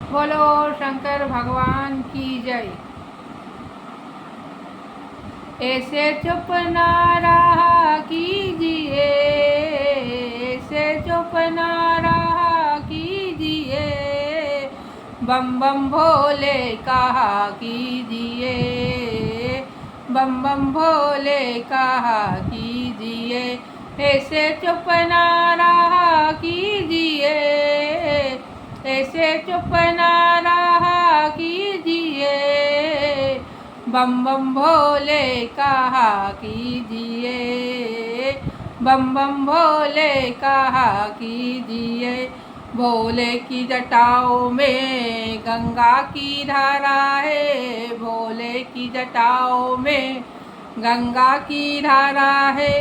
बोलो शंकर भगवान की जय। ऐसे चुप ना रहा कीजिए, ऐसे चुप ना रहा कीजिए, बम बम भोले कहा कीजिए, बम बम भोले कहा कीजिए। ऐसे चुप ना रहा कीजिए, ऐसे चुप ना रहा कीजिए, बम बम भोले कहा कीजिए, बम बम भोले कहा कीजिए। भोले की जटाओं में गंगा की धारा है, भोले की जटाओं में गंगा की धारा है,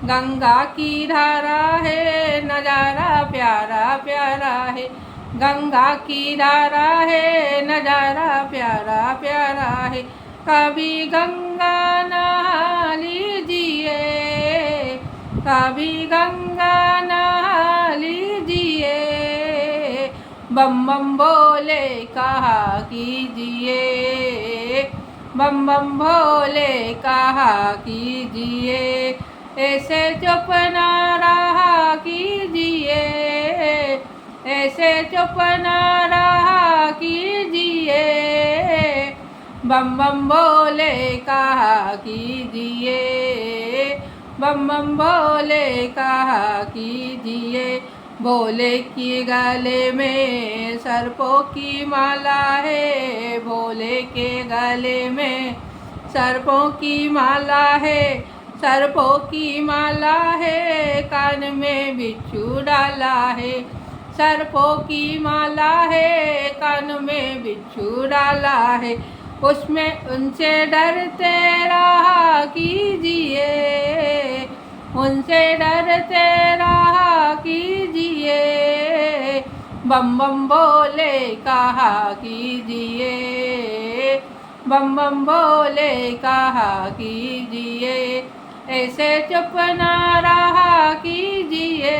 गंगा की धारा है, नजारा प्यारा प्यारा है, गंगा की धारा है, नजारा प्यारा प्यारा है। कभी गंगा नहा लीजिए, कभी गंगा नहा लीजिए, बम बम भोले कहा कीजिए, बम बम भोले कहा कीजिए। ऐसे चुप ना रहा कीजिए, ऐसे चुप ना रहा कीजिए, बम बम भोले कहा कीजिए, बम बम भोले कहा कीजिए। भोले की गले में सर्पों की माला है, भोले के गले में सर्पों की माला है, सर्पों की माला है, कान में बिच्छू डाला है, सर्पों की माला है, कान में बिच्छू डाला है। उसमें उनसे डरते रहा कीजिए, उनसे डरते रहा कीजिए, बम बम भोले कहा कीजिए, बम बम भोले कहा कीजिए। ऐसे चुप ना रहा कीजिए,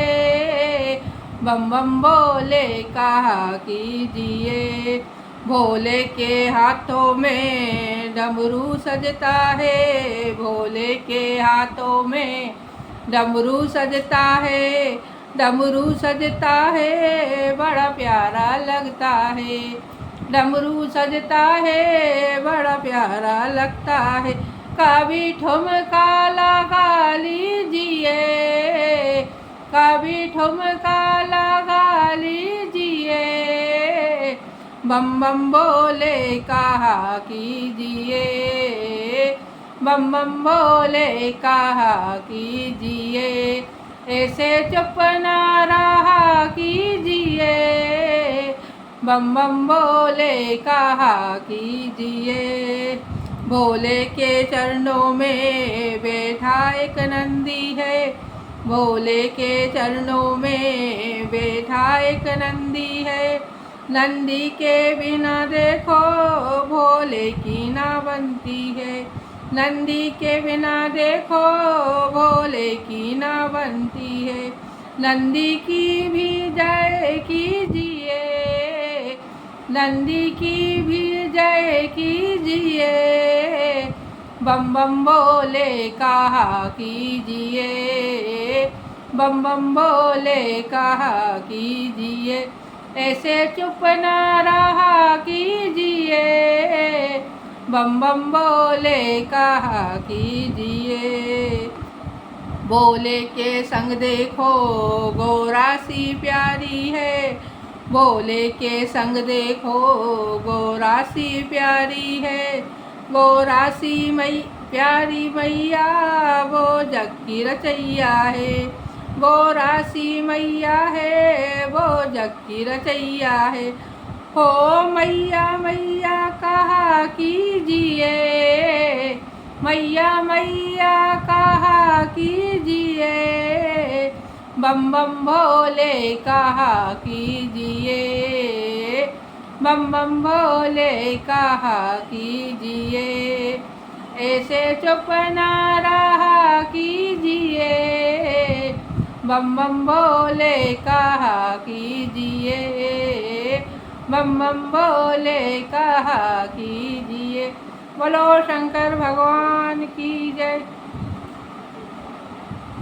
बम बम भोले कहा कीजिए। भोले के हाथों में डमरू सजता है, भोले के हाथों में डमरू सजता है, डमरू सजता है, बड़ा प्यारा लगता है, डमरू सजता है, बड़ा प्यारा लगता है। कभी ठुमका लगा लीजिए, कभी ठुमका लगा लीजिए, बम बम भोले कहा कीजिए, बम बम भोले कहा कीजिए। ऐसे चुप ना रहा कीजिए, बम बम भोले कहा कीजिए। भोले के चरणों में बैठा एक नंदी है, भोले के चरणों में बैठा एक नंदी है, नंदी के बिना देखो भोले की ना बनती है, नंदी के बिना देखो भोले की ना बनती है। नंदी की भी जय कीजिए, नंदी की भी जय कीजिए, बम बम भोले कहा कीजिए, बम बम भोले कहा कीजिए। ऐसे चुप ना रहा कीजिए, बम बम भोले कहा कीजिए। भोले के संग देखो गोरा सी प्यारी है, भोले के संग देखो गोरा सी प्यारी है, गोरा सी मई प्यारी मैया वो जग की रचैया है, गोरा सी मैया है वो जग की रचैया है। हो मैया मैया कहा कीजिए, मैया मैया कहा कीजिए, बम बम भोले कहा कीजिए, बम बम भोले कहा कीजिए। ऐसे चुप ना रहा कीजिए, बम बम भोले कहा कीजिए। बम बम बोले कहा कीजिए। बोलो शंकर भगवान की जय।